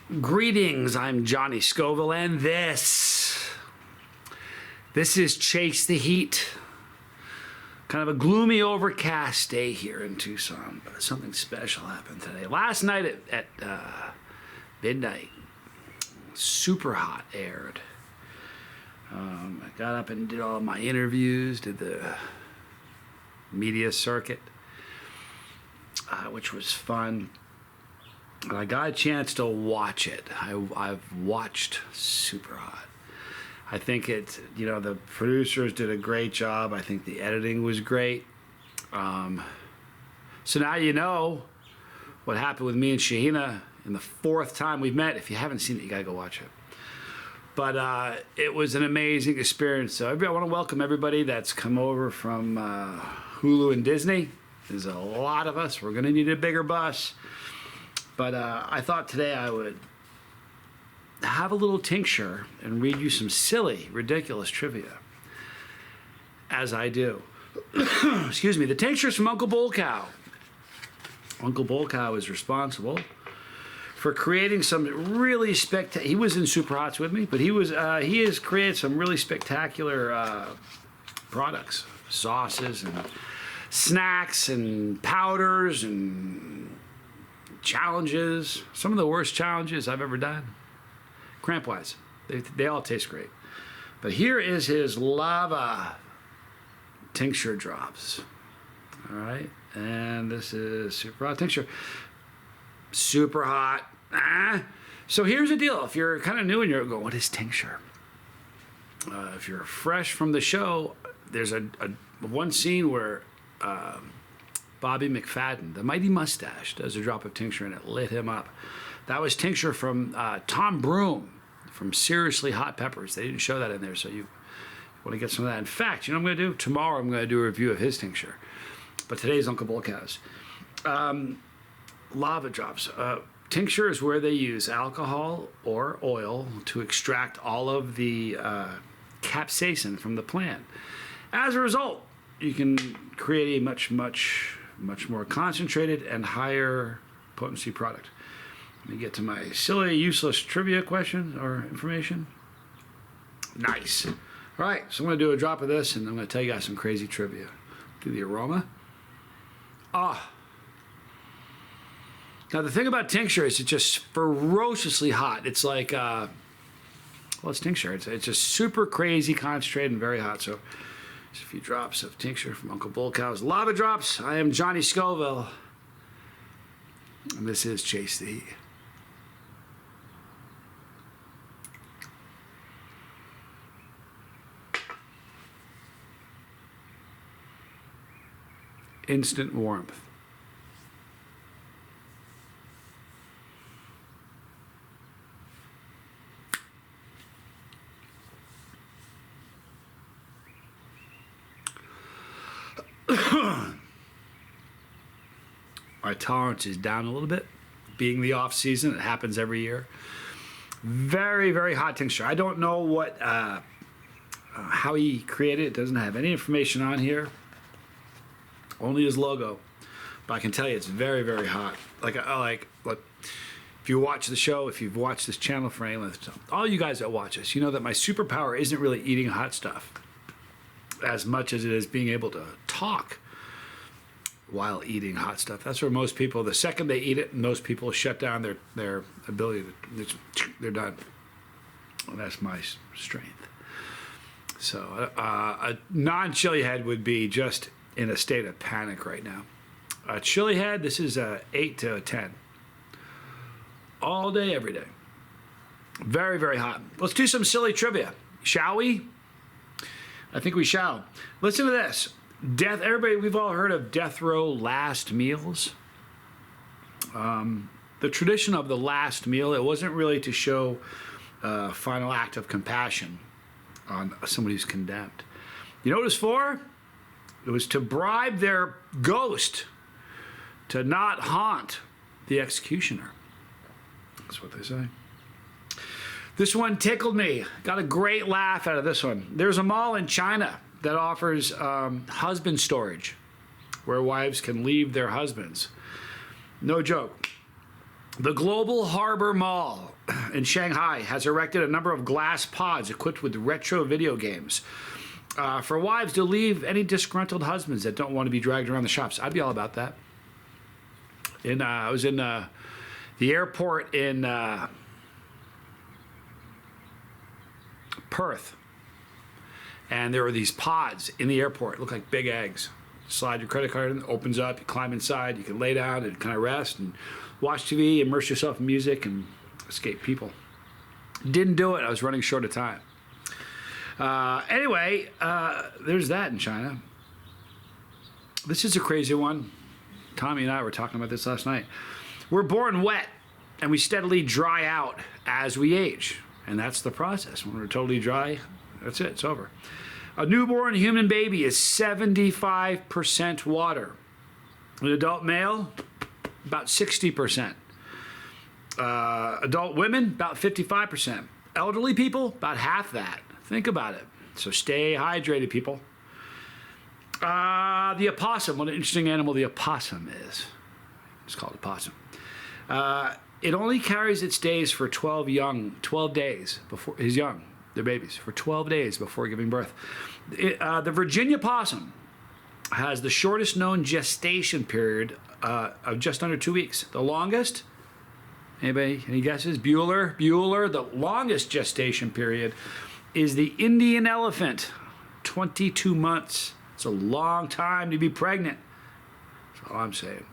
Greetings, I'm Johnny Scoville, and this is Chase the Heat. Kind of a gloomy, overcast day here in Tucson, but something special happened today. Last night at midnight, Superhot aired. I got up and did all my interviews, did the media circuit, which was fun. I got a chance to watch it. I've watched Superhot. I think the producers did a great job. I think the editing was great. So now you know what happened with me and Shahina in the fourth time we've met. If you haven't seen it, you gotta go watch it. But it was an amazing experience. So I want to welcome everybody that's come over from Hulu and Disney. There's a lot of us. We're gonna need a bigger bus. But I thought today I would have a little tincture and read you some silly, ridiculous trivia, as I do. Excuse me. The tincture's from Uncle Bullcow. Uncle Bullcow is responsible for creating some really spectacular. He was in Superhots with me, but he has created some really spectacular products, sauces and snacks and powders and challenges. Some of the worst challenges I've ever done, cramp-wise. They all taste great. But here is his lava tincture drops. All right, and this is super hot tincture. Super hot. So here's the deal. If you're kind of new and you're going, what is tincture? If you're fresh from the show, there's a one scene where Bobby McFadden, the mighty mustache, does a drop of tincture and it lit him up. That was tincture from Tom Broom from Seriously Hot Peppers. They didn't show that in there, so you want to get some of that. In fact, you know what I'm going to do? Tomorrow I'm going to do a review of his tincture. But today's Uncle Bulcow's. Lava drops. Tincture is where they use alcohol or oil to extract all of the capsaicin from the plant. As a result, you can create a much more concentrated and higher potency product. Let me get to my silly, useless trivia question or information. Nice. All right, so I'm going to do a drop of this, and I'm going to tell you guys some crazy trivia. Do the aroma. Now, the thing about tincture is it's just ferociously hot. It's like, it's tincture. It's just super crazy, concentrated, and very hot. So, just a few drops of tincture from Uncle Bullcow's Lava Drops. I am Johnny Scoville, and this is Chase the Heat. Instant warmth. My tolerance is down a little bit. Being the off season, it happens every year. Very, very hot tincture. I don't know what how he created it. It doesn't have any information on here. Only his logo. But I can tell you it's very, very hot. Like if you watch the show, if you've watched this channel for any length of time, all you guys that watch us, you know that my superpower isn't really eating hot stuff as much as it is being able to talk while eating hot stuff. That's where most people, the second they eat it, most people shut down their ability to, they're done. And that's my strength. So a non-chili head would be just in a state of panic right now. A chili head, this is a 8 to a 10. All day, every day. Very, very hot. Let's do some silly trivia, shall we? I think we shall. Listen to this. Everybody, we've all heard of death row last meals. The tradition of the last meal, it wasn't really to show a final act of compassion on somebody who's condemned. You know what it was for? It was to bribe their ghost to not haunt the executioner. That's what they say. This one tickled me. Got a great laugh out of this one. There's a mall in China that offers husband storage, where wives can leave their husbands. No joke. The Global Harbor Mall in Shanghai has erected a number of glass pods equipped with retro video games for wives to leave any disgruntled husbands that don't want to be dragged around the shops. I'd be all about that. I was in the airport in Perth, and there were these pods in the airport. Look like big eggs. Slide your credit card in, opens up, you climb inside, you can lay down and kind of rest and watch TV, immerse yourself in music, and escape people. Didn't do it. I was running short of time. Anyway, there's that in China. This is a crazy one. Tommy and I were talking about this last night. We're born wet, and we steadily dry out as we age. And that's the process. When we're totally dry, that's it. It's over. A newborn human baby is 75% water. An adult male, about 60%. Adult women, about 55%. Elderly people, about half that. Think about it. So stay hydrated, people. The opossum, what an interesting animal the opossum is. It's called opossum. It only carries its days for 12 days before his young, their babies, for 12 days before giving birth. The Virginia possum has the shortest known gestation period of just under 2 weeks. The longest, anybody, any guesses? Bueller, the longest gestation period is the Indian elephant, 22 months. It's a long time to be pregnant. That's all I'm saying.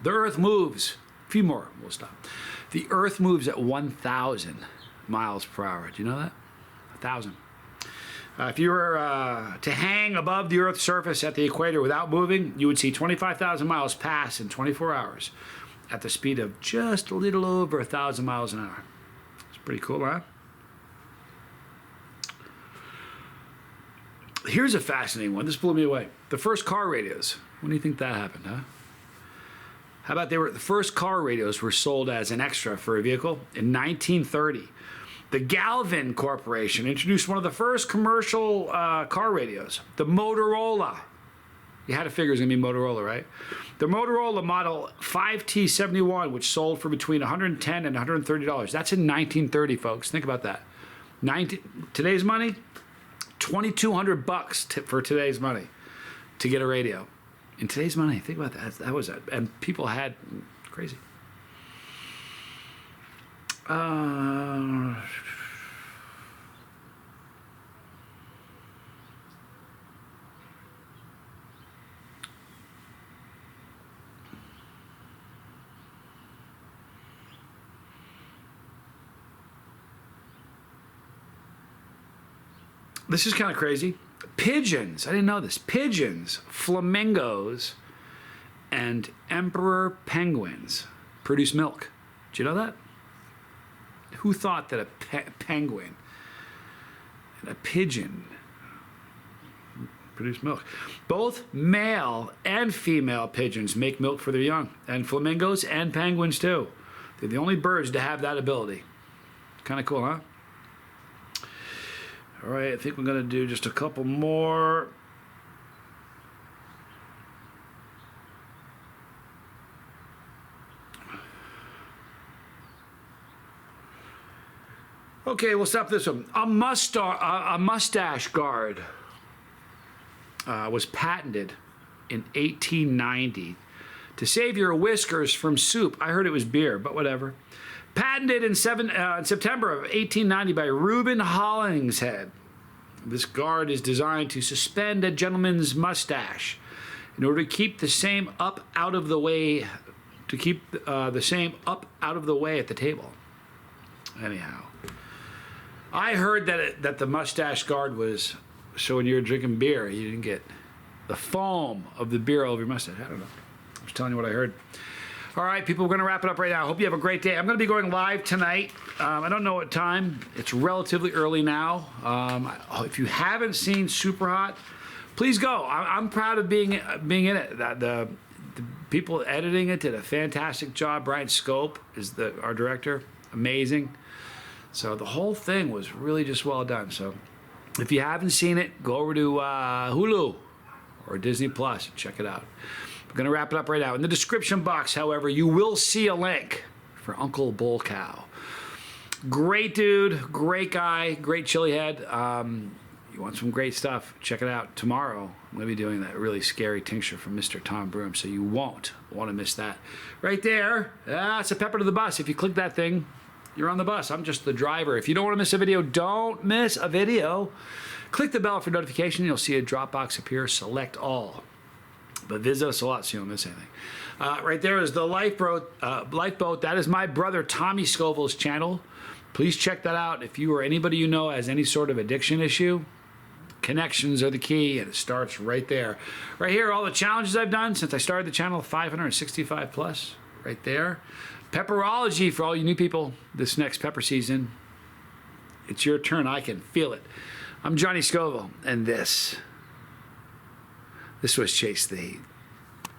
The earth moves. A few more, we'll stop. The earth moves at 1,000 miles per hour. Do you know that? 1,000. If you were to hang above the earth's surface at the equator without moving, you would see 25,000 miles pass in 24 hours at the speed of just a little over 1,000 miles an hour. It's pretty cool, huh? Here's a fascinating one. This blew me away. The first car radios. When do you think that happened, huh? How about the first car radios were sold as an extra for a vehicle in 1930. The Galvin Corporation introduced one of the first commercial car radios, the Motorola. You had to figure it was going to be Motorola, right? The Motorola Model 5T71, which sold for between $110 and $130. That's in 1930, folks. Think about that. Today's money, $2,200 for today's money to get a radio. In today's money, think about that. That was it. And people had crazy. This is kind of crazy. Pigeons, I didn't know this. Pigeons, flamingos, and emperor penguins produce milk. Do you know that? Who thought that a penguin and a pigeon produce milk? Both male and female pigeons make milk for their young, and flamingos and penguins too. They're the only birds to have that ability. Kind of cool, huh? All right, I think we're going to do just a couple more. Okay, we'll stop this one. A mustache guard was patented in 1890 to save your whiskers from soup. I heard it was beer, but whatever. Patented in September of 1890 by Reuben Hollingshead. This guard is designed to suspend a gentleman's mustache in order to keep the same up out of the way, at the table. Anyhow, I heard that the mustache guard was so when you were drinking beer, you didn't get the foam of the beer over your mustache. I don't know. I'm just telling you what I heard. All right, people, we're going to wrap it up right now. I hope you have a great day. I'm going to be going live tonight. I don't know what time. It's relatively early now. If you haven't seen Superhot, please go. I'm proud of being in it. The people editing it did a fantastic job. Brian Scope is our director. Amazing. So the whole thing was really just well done. So if you haven't seen it, go over to Hulu or Disney Plus and check it out. I'm going to wrap it up right now. In the description box, however, you will see a link for Uncle Bullcow. Great dude, great guy, great chili head. You want some great stuff, check it out. Tomorrow, I'm going to be doing that really scary tincture from Mr. Tom Broom, so you won't want to miss that. Right there, it's a pepper to the bus. If you click that thing, you're on the bus. I'm just the driver. If you don't want to miss a video, don't miss a video. Click the bell for notification. You'll see a Dropbox appear. Select all. But visit us a lot so you don't miss anything. Right there is the lifeboat. That is my brother Tommy Scoville's channel. Please check that out. If you or anybody you know has any sort of addiction issue, connections are the key, and it starts right there. Right here, all the challenges I've done since I started the channel, 565 plus, right there. Pepperology for all you new people this next pepper season. It's your turn. I can feel it. I'm Johnny Scoville, and this was Chase the Heat.